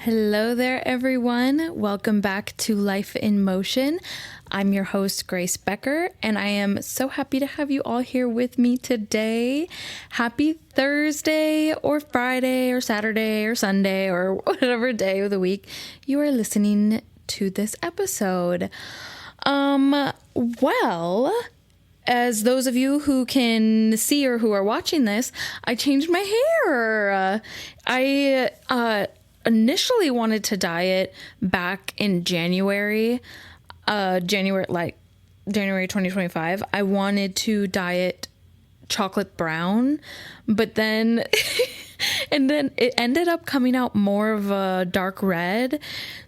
Hello there, everyone. Welcome back to Life in Motion. I'm your host, Grace Becker, and I am so happy to have you all here with me today. Happy Thursday or Friday or Saturday or Sunday or whatever day of the week you are listening to this episode. Well, as those of you who can see or who are watching this, I changed my hair. I initially wanted to dye it back in January 2025. I wanted to dye it chocolate brown, but then and then it ended up coming out more of a dark red.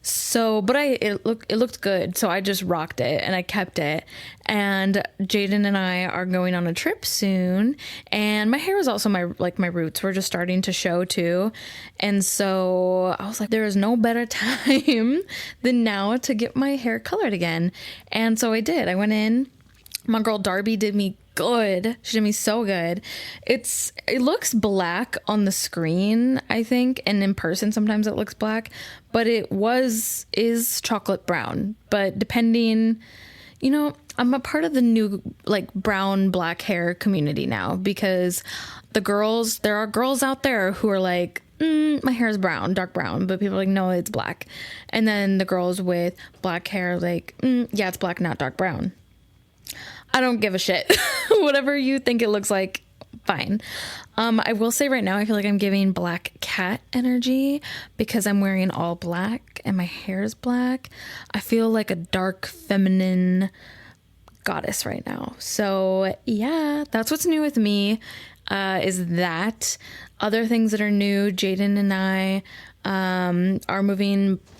So, but it looked good, so I just rocked it and I kept it. And Jaden and I are going on a trip soon, and my hair is also my roots were just starting to show too. And so I was like, there is no better time than now to get my hair colored again. And so I did. I went in. My girl Darby did me good. She did me so good. It looks black on the screen, I think, and in person sometimes it looks black, but is chocolate brown. But depending, I'm a part of the new brown black hair community now, because there are girls out there who are like, my hair is brown, dark brown, but people are like, no, it's black. And then the girls with black hair like, yeah, it's black, not dark brown. I don't give a shit. Whatever you think it looks like, fine. I will say right now, I feel like I'm giving black cat energy because I'm wearing all black and my hair is black. I feel like a dark feminine goddess right now. So yeah, that's what's new with me, is that. Other things that are new, Jaden and I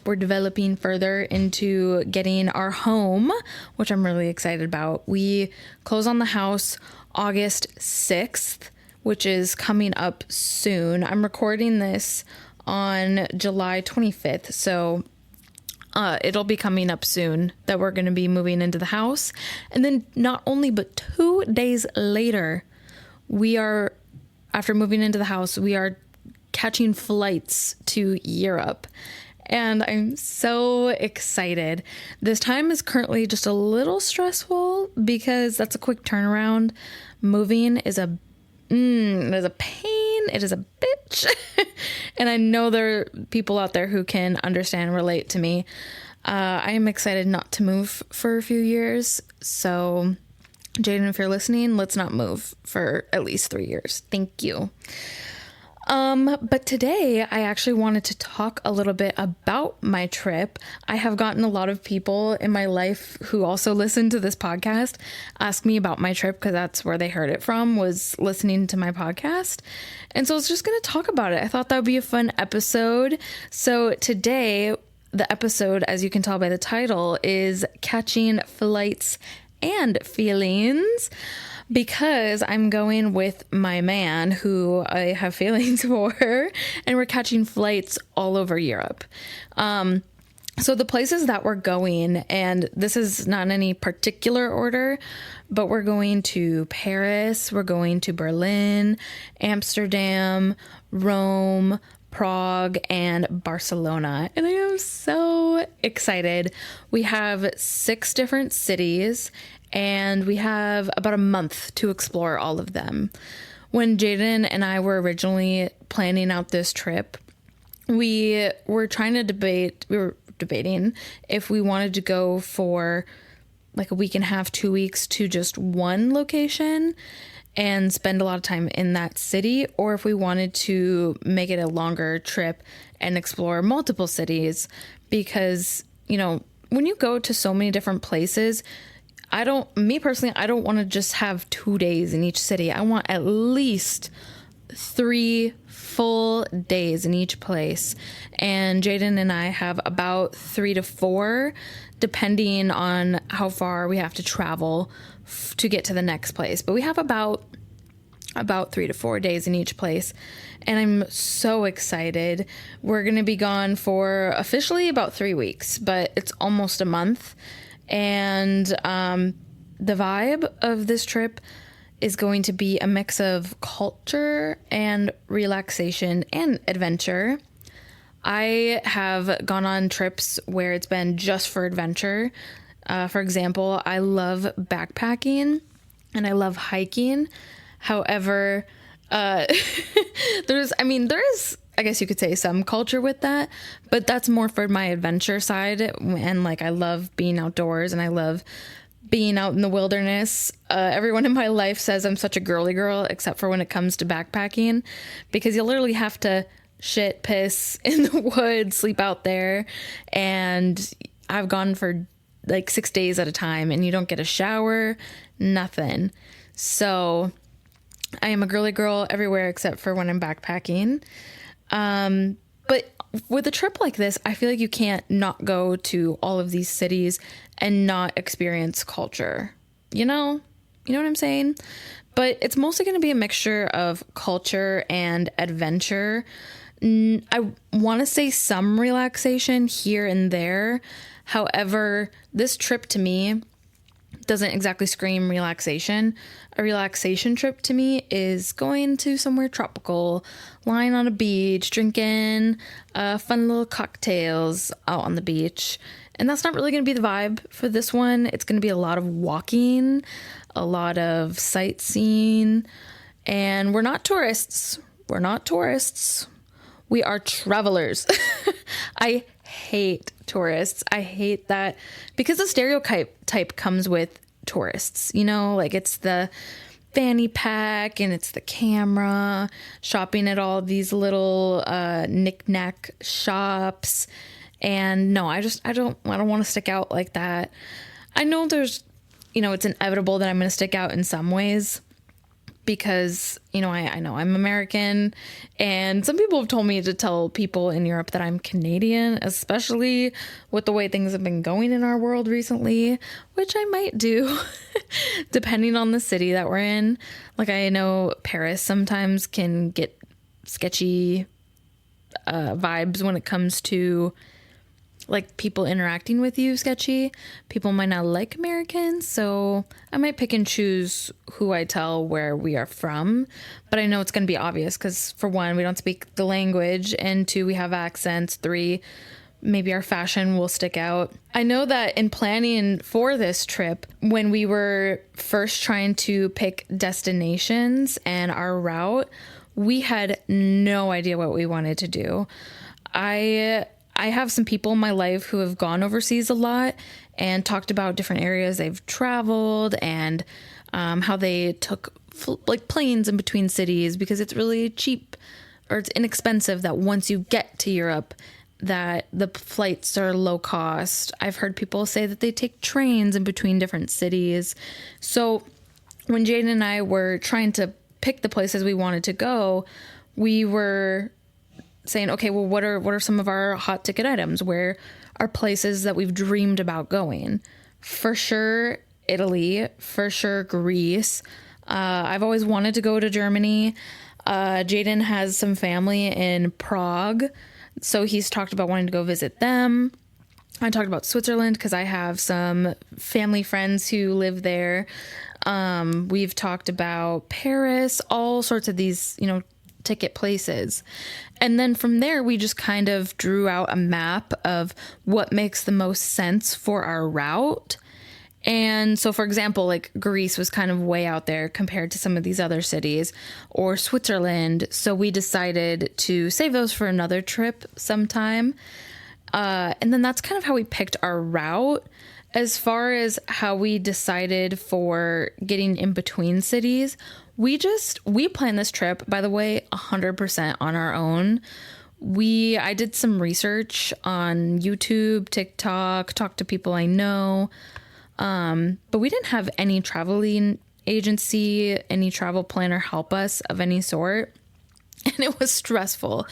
we're developing further into getting our home, which I'm really excited about. We close on the house August 6th, which is coming up soon. I'm recording this on July 25th, so it'll be coming up soon that we're going to be moving into the house. And then not only, but 2 days later, after moving into the house, we are catching flights to Europe. And I'm so excited. This time is currently just a little stressful because that's a quick turnaround. Moving is a pain. It is a bitch. And I know there are people out there who can understand and relate to me. I am excited not to move for a few years. So Jaden, if you're listening, let's not move for at least 3 years. Thank you. But today I actually wanted to talk a little bit about my trip. I have gotten a lot of people in my life who also listen to this podcast ask me about my trip, because that's where they heard it from, was listening to my podcast. And so I was just going to talk about it. I thought that would be a fun episode. So today, the episode, as you can tell by the title, is Catching Flights and Feelings, because I'm going with my man who I have feelings for, and we're catching flights all over Europe. So the places that we're going, and this is not in any particular order, but we're going to Paris, we're going to Berlin, Amsterdam, Rome, Prague, and Barcelona. And I am so excited. We have 6 different cities, and we have about a month to explore all of them. When Jaden and I were originally planning out this trip, we were debating if we wanted to go for like a week and a half, 2 weeks to just one location and spend a lot of time in that city, or if we wanted to make it a longer trip and explore multiple cities. Because, when you go to so many different places, I don't want to just have 2 days in each city. I want at least 3 full days in each place. And Jaden and I have about 3 to 4, depending on how far we have to travel to get to the next place. But we have about 3 to 4 days in each place. And I'm so excited. We're going to be gone for officially about 3 weeks, but it's almost a month. And the vibe of this trip is going to be a mix of culture and relaxation and adventure. I have gone on trips where it's been just for adventure. For example, I love backpacking and I love hiking. However, there's, I guess you could say some culture with that, but that's more for my adventure side. And like, I love being outdoors and I love being out in the wilderness. Everyone in my life says I'm such a girly girl, except for when it comes to backpacking, because you literally have to shit, piss in the woods, sleep out there. And I've gone for like 6 days at a time and you don't get a shower, nothing. So I am a girly girl everywhere except for when I'm backpacking. But with a trip like this, I feel like you can't not go to all of these cities and not experience culture. You know what I'm saying? But it's mostly going to be a mixture of culture and adventure. I want to say some relaxation here and there. However, this trip to me doesn't exactly scream relaxation. A relaxation trip to me is going to somewhere tropical, lying on a beach, drinking fun little cocktails out on the beach. And that's not really going to be the vibe for this one. It's going to be a lot of walking, a lot of sightseeing, and we're not tourists. We're not tourists. We are travelers. I hate tourists. I hate that because the stereotype comes with tourists, like it's the fanny pack and it's the camera, shopping at all these little knick-knack shops. And no, I don't want to stick out like that. I know there's, it's inevitable that I'm going to stick out in some ways because, I know I'm American, and some people have told me to tell people in Europe that I'm Canadian, especially with the way things have been going in our world recently, which I might do depending on the city that we're in. Like, I know Paris sometimes can get sketchy vibes when it comes to like people interacting with you sketchy. People might not like Americans, so I might pick and choose who I tell where we are from. But I know it's going to be obvious because, for one, we don't speak the language, and two, we have accents, three, maybe our fashion will stick out. I know that in planning for this trip, when we were first trying to pick destinations and our route, we had no idea what we wanted to do. I have some people in my life who have gone overseas a lot and talked about different areas they've traveled and how they took like planes in between cities because it's really cheap or it's inexpensive that once you get to Europe that the flights are low cost. I've heard people say that they take trains in between different cities. So when Jaden and I were trying to pick the places we wanted to go, we were saying, okay, well, what are some of our hot ticket items? Where are places that we've dreamed about going? For sure, Italy. For sure, Greece. I've always wanted to go to Germany. Jaden has some family in Prague, so he's talked about wanting to go visit them. I talked about Switzerland because I have some family friends who live there. We've talked about Paris, all sorts of these, ticket places. And then from there, we just kind of drew out a map of what makes the most sense for our route. And so, for example, like Greece was kind of way out there compared to some of these other cities, or Switzerland. So we decided to save those for another trip sometime. And then that's kind of how we picked our route. As far as how we decided for getting in between cities, we planned this trip, by the way, 100% on our own. I did some research on YouTube, TikTok, talked to people I know, but we didn't have any traveling agency, any travel planner help us of any sort. And it was stressful.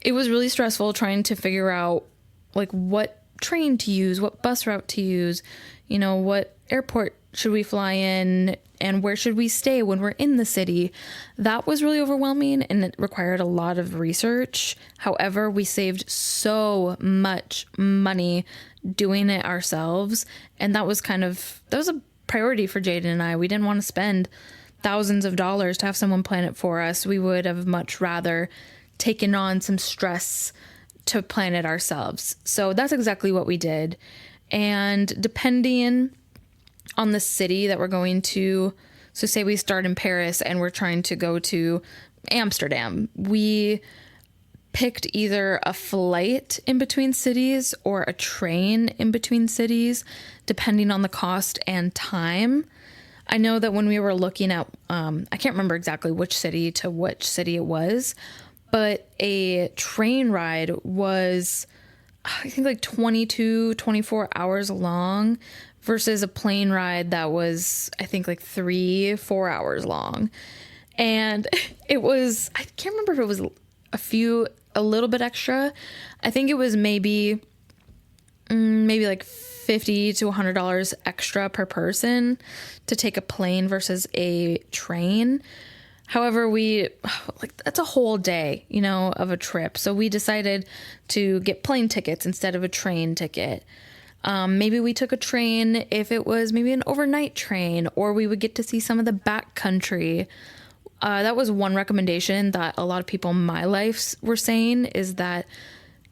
It was really stressful trying to figure out like what train to use, what bus route to use, what airport should we fly in, and where should we stay when we're in the city. That was really overwhelming and it required a lot of research. However, we saved so much money doing it ourselves, and that was a priority for Jaden and I. We didn't want to spend thousands of dollars to have someone plan it for us. We would have much rather taken on some stress to plan it ourselves. So that's exactly what we did. And depending on the city that we're going to, so say we start in Paris and we're trying to go to Amsterdam, we picked either a flight in between cities or a train in between cities, depending on the cost and time. I know that when we were looking at, I can't remember exactly which city to which city it was, but a train ride was, I think, like 22, 24 hours long versus a plane ride that was, I think, like 3-4 hours long. And it was, I can't remember if it was a little bit extra. I think it was maybe like $50 to $100 extra per person to take a plane versus a train. However, that's a whole day, of a trip. So we decided to get plane tickets instead of a train ticket. Maybe we took a train if it was maybe an overnight train, or we would get to see some of the backcountry. That was one recommendation that a lot of people in my life were saying, is that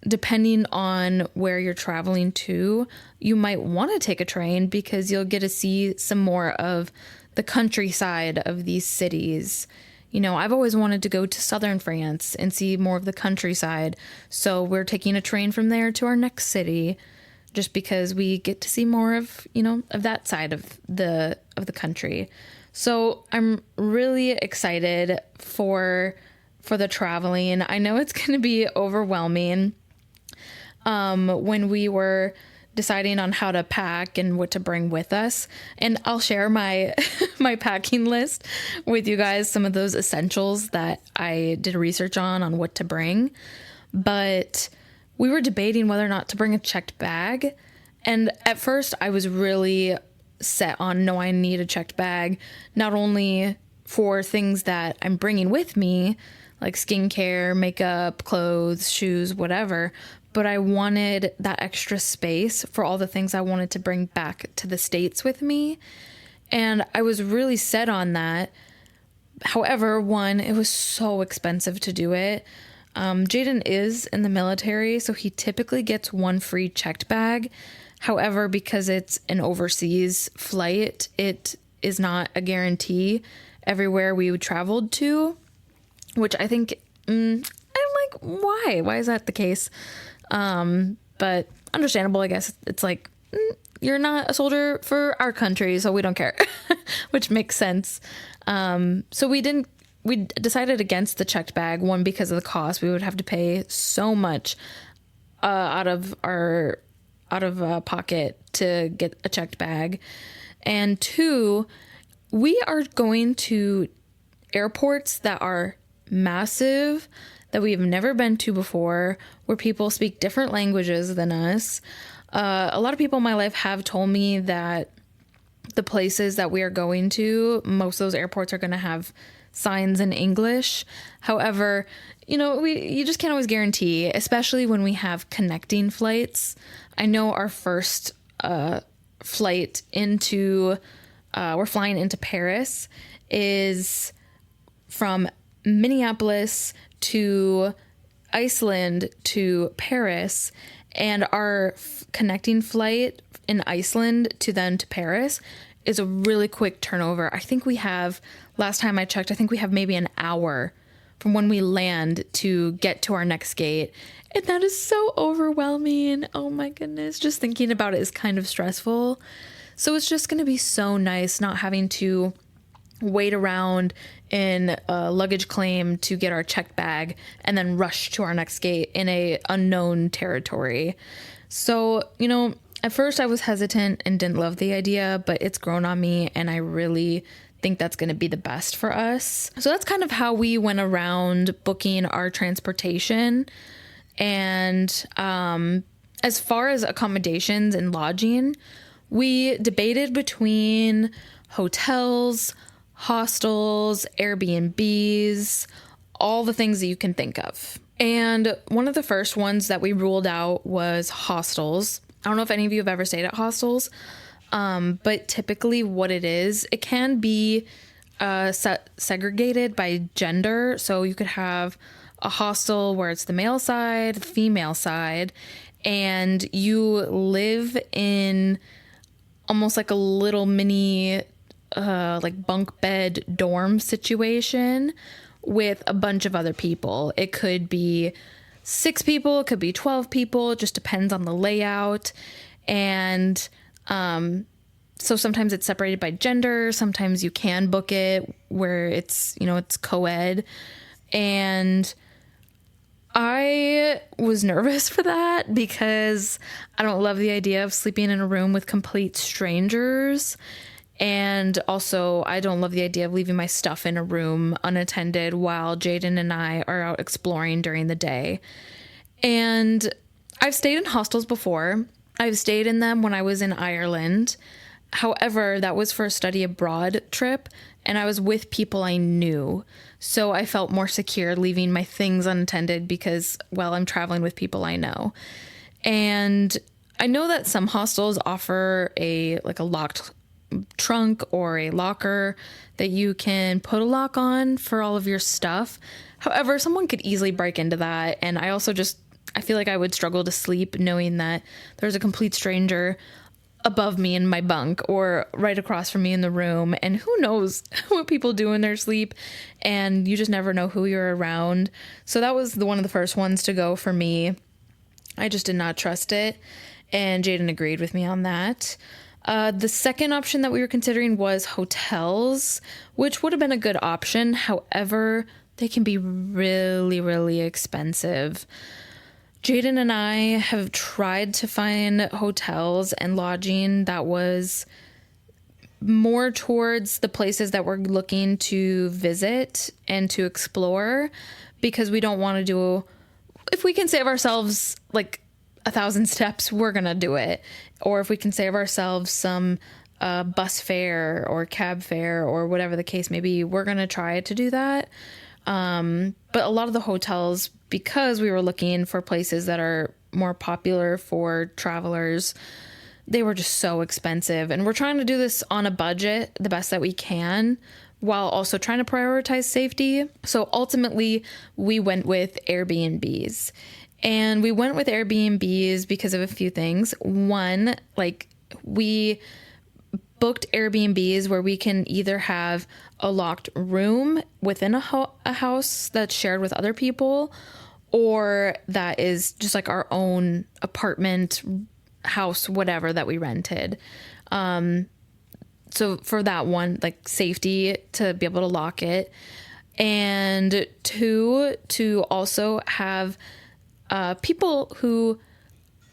depending on where you're traveling to, you might want to take a train because you'll get to see some more of the countryside of these cities. I've always wanted to go to southern France and see more of the countryside. So we're taking a train from there to our next city just because we get to see more of, of that side of the country. So I'm really excited for the traveling. I know it's going to be overwhelming. When we were deciding on how to pack and what to bring with us, and I'll share my my packing list with you guys, some of those essentials that I did research on what to bring. But we were debating whether or not to bring a checked bag. And at first I was really set on, no, I need a checked bag, not only for things that I'm bringing with me, like skincare, makeup, clothes, shoes, whatever, but I wanted that extra space for all the things I wanted to bring back to the States with me. And I was really set on that. However, one, it was so expensive to do it. Jaden is in the military, so he typically gets one free checked bag. However, because it's an overseas flight, it is not a guarantee everywhere we traveled to, which I think, I'm like, why? Why is that the case? But understandable, I guess. It's like, you're not a soldier for our country, so we don't care, which makes sense. So we decided against the checked bag, one, because of the cost. We would have to pay so much, out of pocket to get a checked bag. And two, we are going to airports that are massive, that we have never been to before, where people speak different languages than us. A lot of people in my life have told me that the places that we are going to, most of those airports are going to have signs in English. However, you just can't always guarantee, especially when we have connecting flights. I know our first flight we're flying into Paris, is from Minneapolis to Iceland to Paris, and our connecting flight in Iceland to Paris is a really quick turnover. I think we have, last time I checked, I think we have maybe an hour from when we land to get to our next gate. And that is so overwhelming. Oh my goodness. Just thinking about it is kind of stressful. So it's just going to be so nice not having to wait around in a luggage claim to get our checked bag and then rush to our next gate in a unknown territory. So, at first I was hesitant and didn't love the idea, but it's grown on me and I really think that's going to be the best for us. So that's kind of how we went around booking our transportation. And as far as accommodations and lodging, we debated between hotels, hostels, Airbnbs, all the things that you can think of. And one of the first ones that we ruled out was hostels. I don't know if any of you have ever stayed at hostels, but typically what it is, it can be segregated by gender. So you could have a hostel where it's the male side, the female side, and you live in almost like a little mini like bunk bed dorm situation with a bunch of other people. It could be 6 people, it could be 12 people, it just depends on the layout. And so sometimes it's separated by gender, sometimes you can book it where it's, you know, it's co-ed. And I was nervous for that because I don't love the idea of sleeping in a room with complete strangers. And also, I don't love the idea of leaving my stuff in a room unattended while Jaden and I are out exploring during the day. And I've stayed in hostels before. I've stayed in them when I was in Ireland. However, that was for a study abroad trip, and I was with people I knew. So I felt more secure leaving my things unattended because, well, I'm traveling with people I know. And I know that some hostels offer a locked trunk or a locker that you can put a lock on for all of your stuff. However, someone could easily break into that. And I feel like I would struggle to sleep knowing that there's a complete stranger above me in my bunk or right across from me in the room. And who knows what people do in their sleep, and you just never know who you're around. So that was one of the first ones to go for me. I just did not trust it. And Jaden agreed with me on that. The second option that we were considering was hotels, which would have been a good option. However, they can be really, really expensive. Jaden and I have tried to find hotels and lodging that was more towards the places that we're looking to visit and to explore, because we don't want to do, if we can save ourselves like 1,000 steps, we're going to do it. Or if we can save ourselves some bus fare or cab fare or whatever the case may be, we're going to try to do that. But a lot of the hotels, because we were looking for places that are more popular for travelers, they were just so expensive. And we're trying to do this on a budget the best that we can, while also trying to prioritize safety. So ultimately, we went with Airbnbs. And we went with Airbnbs because of a few things. One, like, we booked Airbnbs where we can either have a locked room within a house that's shared with other people, or that is just like our own apartment, house, whatever that we rented. So for that one, like, safety, to be able to lock it. And 2, to also have people who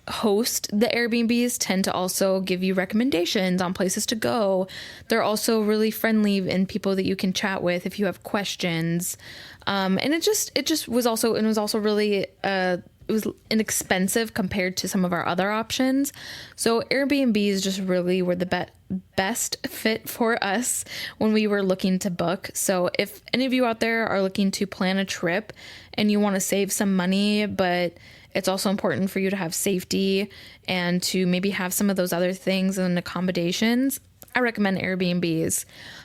host the Airbnbs tend to also give you recommendations on places to go. They're also really friendly and people that you can chat with if you have questions. And it just was also, and it was also really, it was inexpensive compared to some of our other options. So Airbnbs just really were the best fit for us when we were looking to book. So if any of you out there are looking to plan a trip and you want to save some money, but it's also important for you to have safety and to maybe have some of those other things and accommodations, I recommend Airbnbs.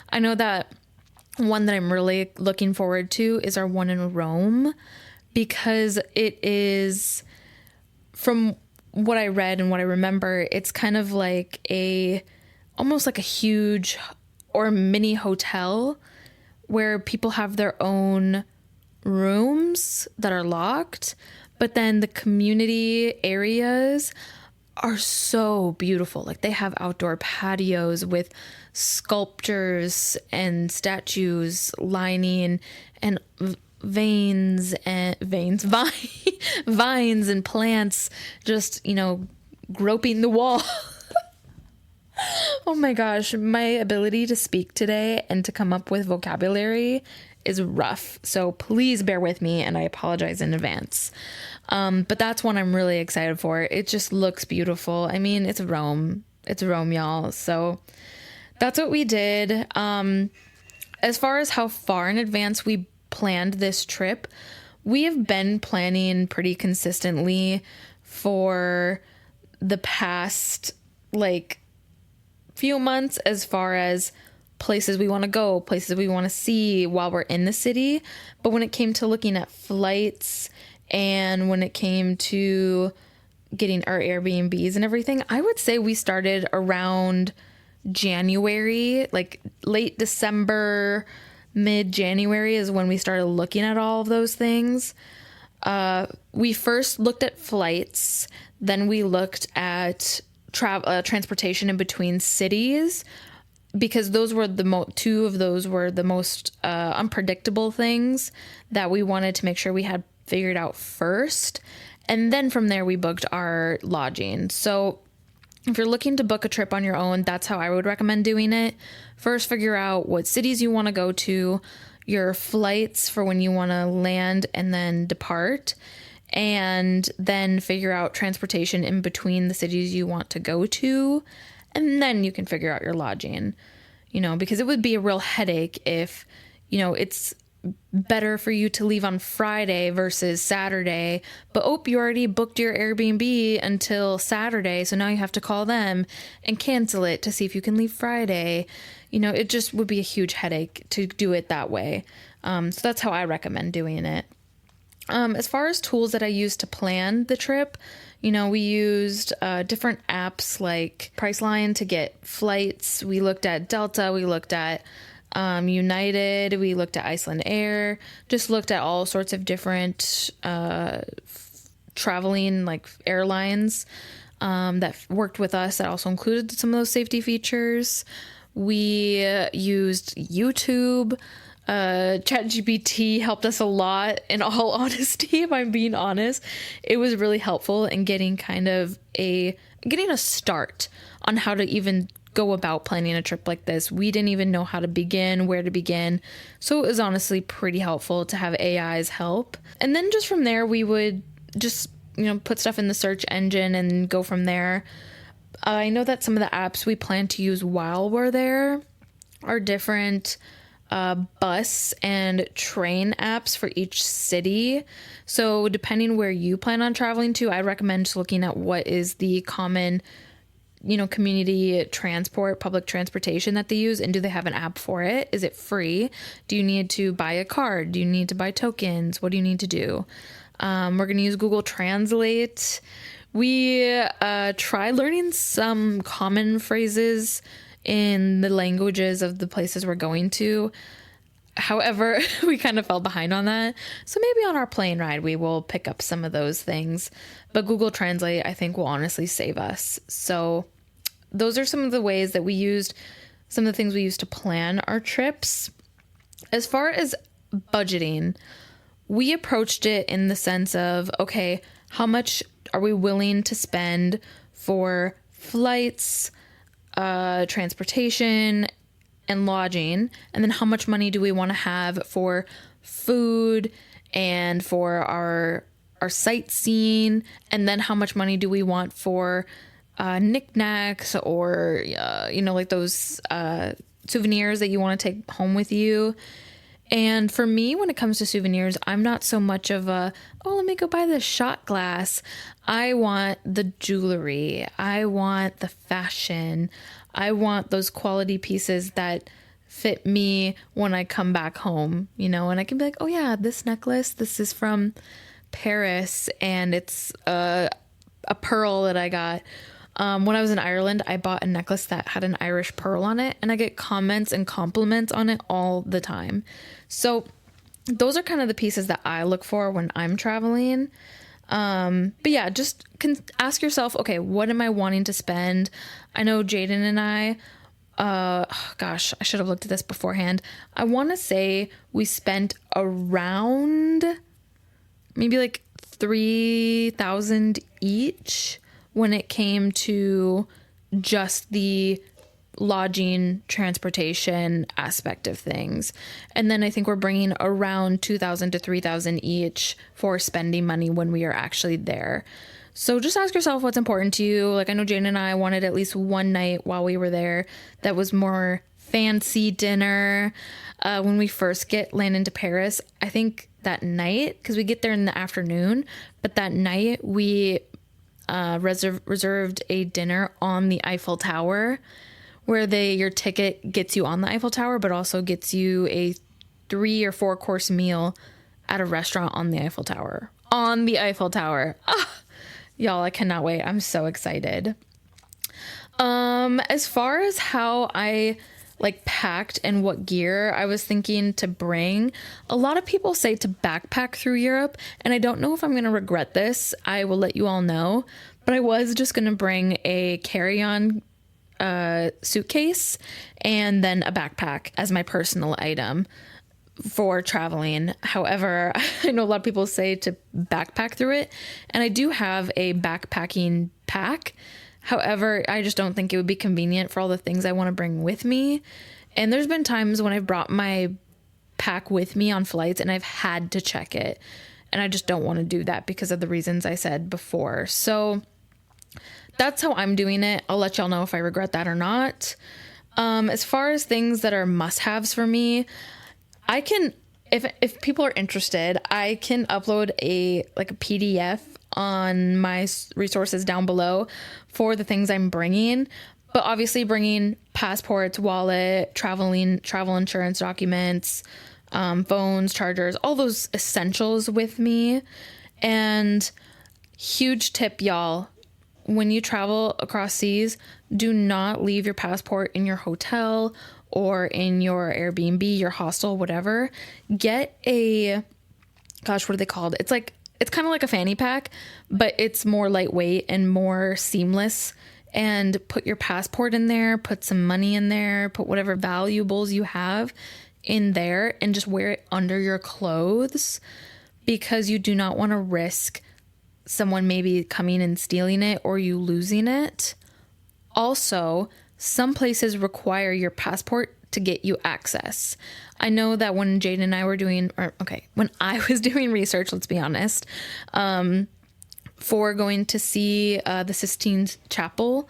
I know that one that I'm really looking forward to is our one in Rome, because it is, from what I read and what I remember, it's kind of like almost like a huge or mini hotel where people have their own rooms that are locked, but then the community areas are so beautiful. Like, they have outdoor patios with sculptures and statues lining and vines and vines and plants just, groping the wall. Oh my gosh, my ability to speak today and to come up with vocabulary is rough. So please bear with me, and I apologize in advance. But that's one I'm really excited for. It just looks beautiful. I mean, it's Rome. It's Rome, y'all. So that's what we did. As far as how far in advance we planned this trip, we have been planning pretty consistently for the past, few months, as far as places we want to go, places we want to see while we're in the city. But when it came to looking at flights and when it came to getting our Airbnbs and everything, I would say we started around January, like late December, mid-January is when we started looking at all of those things. We first looked at flights, then we looked at transportation in between cities, because those were two of those were the most unpredictable things that we wanted to make sure we had figured out first. And then from there, we booked our lodging. So if you're looking to book a trip on your own, that's how I would recommend doing it. First, figure out what cities you want to go to, your flights for when you want to land and then depart, and then figure out transportation in between the cities you want to go to. And then you can figure out your lodging, because it would be a real headache if, it's better for you to leave on Friday versus Saturday, but you already booked your Airbnb until Saturday, so now you have to call them and cancel it to see if you can leave Friday. It just would be a huge headache to do it that way. So that's how I recommend doing it. As far as tools that I use to plan the trip, we used different apps like Priceline to get flights. We looked at Delta, we looked at United, we looked at Iceland Air, just looked at all sorts of different traveling like airlines that worked with us that also included some of those safety features. We used YouTube. ChatGPT helped us a lot, in all honesty, if I'm being honest. It was really helpful in getting a start on how to even go about planning a trip like this. We didn't even know how to begin, where to begin. So it was honestly pretty helpful to have AI's help. And then just from there, we would just, put stuff in the search engine and go from there. I know that some of the apps we plan to use while we're there are different bus and train apps for each city. So depending where you plan on traveling to, I recommend just looking at what is the common community transport, public transportation that they use, and do they have an app for it? Is it free? Do you need to buy a card? Do you need to buy tokens? What do you need to do? We're going to use Google Translate. We try learning some common phrases in the languages of the places we're going to. However, we kind of fell behind on that. So maybe on our plane ride, we will pick up some of those things. But Google Translate, I think, will honestly save us. So those are some of the ways that we used, some of the things we used to plan our trips. As far as budgeting, we approached it in the sense of, okay, how much are we willing to spend for flights, transportation, and lodging, and then how much money do we want to have for food and for our sightseeing, and then how much money do we want for knickknacks or like those souvenirs that you want to take home with you. And for me, when it comes to souvenirs, I'm not so much of let me go buy this shot glass. I want the jewelry. I want the fashion. I want those quality pieces that fit me when I come back home, and I can be like, oh yeah, this necklace, this is from Paris, and it's a pearl that I got. When I was in Ireland, I bought a necklace that had an Irish pearl on it, and I get comments and compliments on it all the time. So those are kind of the pieces that I look for when I'm traveling. But yeah, just ask yourself, okay, what am I wanting to spend? I know Jaden and I, I should have looked at this beforehand. I want to say we spent around maybe like $3,000 each when it came to just the lodging, transportation aspect of things. And then I think we're bringing around $2,000 to $3,000 each for spending money when we are actually there. So just ask yourself what's important to you. Like I know Jane and I wanted at least one night while we were there that was more fancy dinner. When we first land into Paris, I think that night, because we get there in the afternoon, but that night we reserved a dinner on the Eiffel Tower, where your ticket gets you on the Eiffel Tower, but also gets you a 3 or 4 course meal at a restaurant on the Eiffel Tower. On the Eiffel Tower. Ah, y'all, I cannot wait. I'm so excited. As far as how I like packed and what gear I was thinking to bring, a lot of people say to backpack through Europe, and I don't know if I'm going to regret this. I will let you all know, but I was just going to bring a carry-on suitcase and then a backpack as my personal item for traveling. However, I know a lot of people say to backpack through it, and I do have a backpacking pack. However, I just don't think it would be convenient for all the things I want to bring with me. And there's been times when I've brought my pack with me on flights and I've had to check it. And I just don't want to do that because of the reasons I said before. So that's how I'm doing it. I'll let y'all know if I regret that or not. As far as things that are must-haves for me, I can, if people are interested, I can upload a PDF on my resources down below for the things I'm bringing, but obviously bringing passports, wallet, travel insurance documents, phones, chargers, all those essentials with me. And huge tip, y'all, when you travel across seas, do not leave your passport in your hotel or in your Airbnb, your hostel, whatever. Get a, gosh, what are they called? It's kind of like a fanny pack, but it's more lightweight and more seamless. And put your passport in there, put some money in there, put whatever valuables you have in there, and just wear it under your clothes, because you do not want to risk someone maybe coming and stealing it or you losing it. Also, some places require your passport to get you access. I know that when Jaden and I were when I was doing research, let's be honest, for going to see the Sistine Chapel,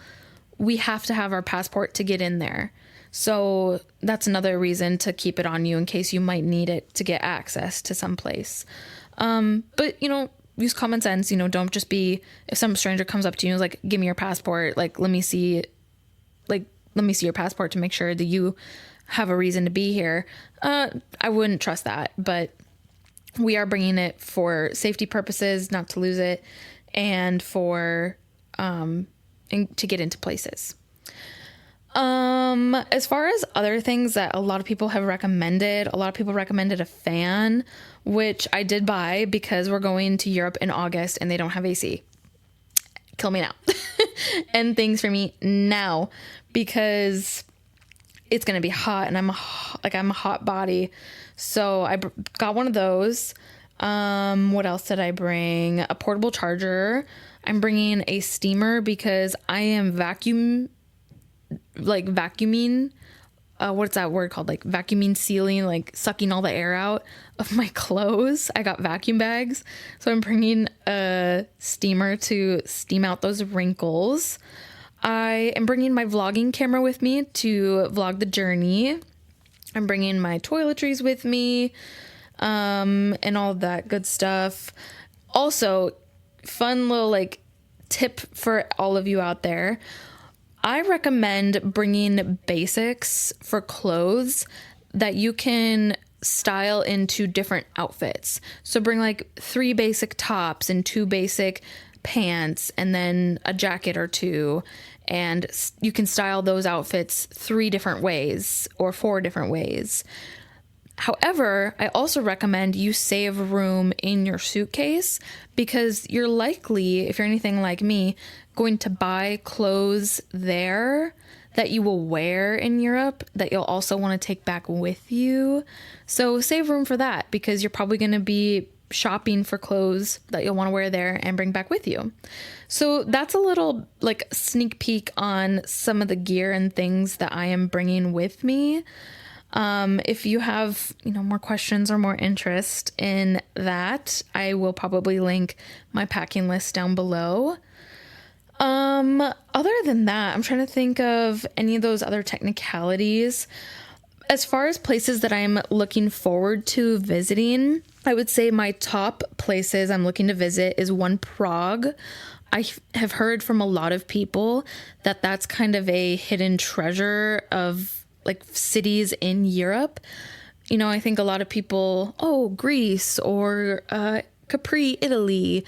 we have to have our passport to get in there. So that's another reason to keep it on you in case you might need it to get access to some place. But, use common sense, don't just be, if some stranger comes up to you and is like, give me your passport, let me see your passport to make sure that you have a reason to be here. I wouldn't trust that, but we are bringing it for safety purposes, not to lose it, and for, to get into places. As far as other things that a lot of people have recommended, a lot of people recommended a fan, which I did buy because we're going to Europe in August and they don't have AC. Kill me now. And things for me now, because it's going to be hot and I'm a hot body. So I got one of those. What else did I bring? A portable charger. I'm bringing a steamer because I am vacuuming, what's that word called? Vacuuming, sealing, sucking all the air out of my clothes. I got vacuum bags. So I'm bringing a steamer to steam out those wrinkles. I am bringing my vlogging camera with me to vlog the journey. I'm bringing my toiletries with me, and all that good stuff. Also, fun little tip for all of you out there. I recommend bringing basics for clothes that you can style into different outfits. So bring 3 basic tops and 2 basic pants and then a jacket or 2. And you can style those outfits 3 different ways or 4 different ways. However, I also recommend you save room in your suitcase, because you're likely, if you're anything like me, going to buy clothes there that you will wear in Europe that you'll also want to take back with you. So save room for that, because you're probably going to be shopping for clothes that you'll want to wear there and bring back with you. So that's a little sneak peek on some of the gear and things that I am bringing with me. If you have, more questions or more interest in that, I will probably link my packing list down below. Other than that, I'm trying to think of any of those other technicalities. As far as places that I'm looking forward to visiting, I would say my top places I'm looking to visit is one, Prague. I have heard from a lot of people that that's kind of a hidden treasure of like cities in Europe. You know, I think a lot of people, oh, Greece or Capri, Italy,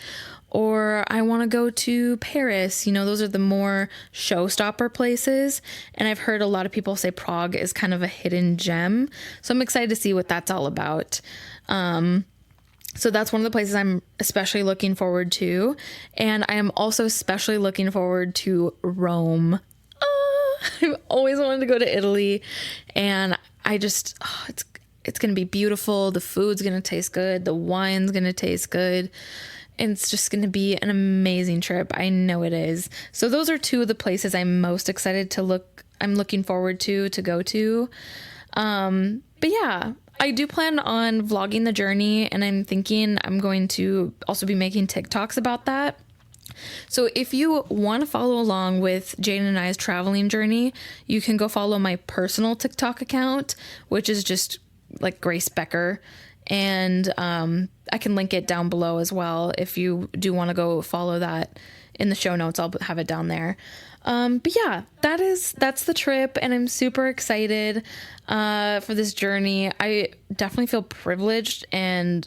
or I want to go to Paris. You know, those are the more showstopper places. And I've heard a lot of people say Prague is kind of a hidden gem. So I'm excited to see what that's all about. So that's one of the places I'm especially looking forward to. And I am also especially looking forward to Rome. I've always wanted to go to Italy, and I just, it's going to be beautiful. The food's going to taste good. The wine's going to taste good. And it's just going to be an amazing trip. I know it is. So those are two of the places I'm most excited I'm looking forward to go to. But yeah, I do plan on vlogging the journey, and I'm thinking I'm going to also be making TikToks about that. So if you want to follow along with Jaden and I's traveling journey, you can go follow my personal TikTok account, which is just like Grace Becker. And I can link it down below as well. If you do want to go follow that in the show notes, I'll have it down there. But yeah, that's the trip, and I'm super excited for this journey. I definitely feel privileged and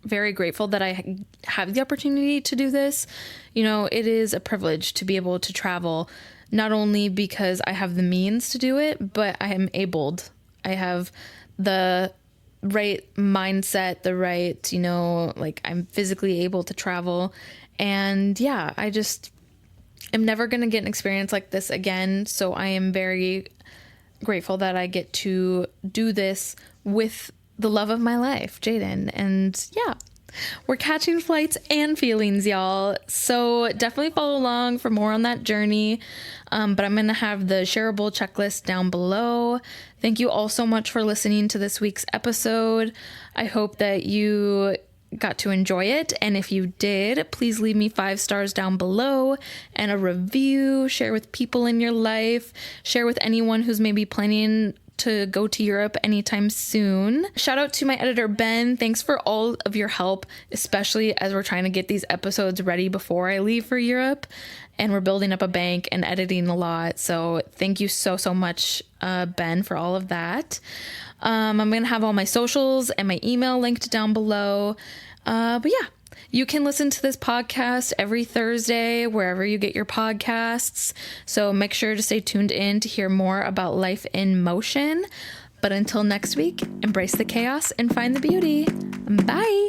very grateful that I have the opportunity to do this. You know, it is a privilege to be able to travel, not only because I have the means to do it, but I am abled. I have the right mindset, the right, you know, like I'm physically able to travel. And yeah, I just am never going to get an experience like this again. So I am very grateful that I get to do this with the love of my life, Jaden. And yeah, we're catching flights and feelings, y'all. So definitely follow along for more on that journey. But I'm going to have the shareable checklist down below. Thank you all so much for listening to this week's episode. I hope that you got to enjoy it. And if you did, please leave me 5 stars down below and a review. Share with people in your life. Share with anyone who's maybe planning to go to Europe anytime soon. Shout out to my editor, Ben. Thanks for all of your help, especially as we're trying to get these episodes ready before I leave for Europe. And we're building up a bank and editing a lot. So thank you so much, Ben, for all of that. I'm going to have all my socials and my email linked down below. But yeah, you can listen to this podcast every Thursday, wherever you get your podcasts. So make sure to stay tuned in to hear more about Life in Motion. But until next week, embrace the chaos and find the beauty. Bye.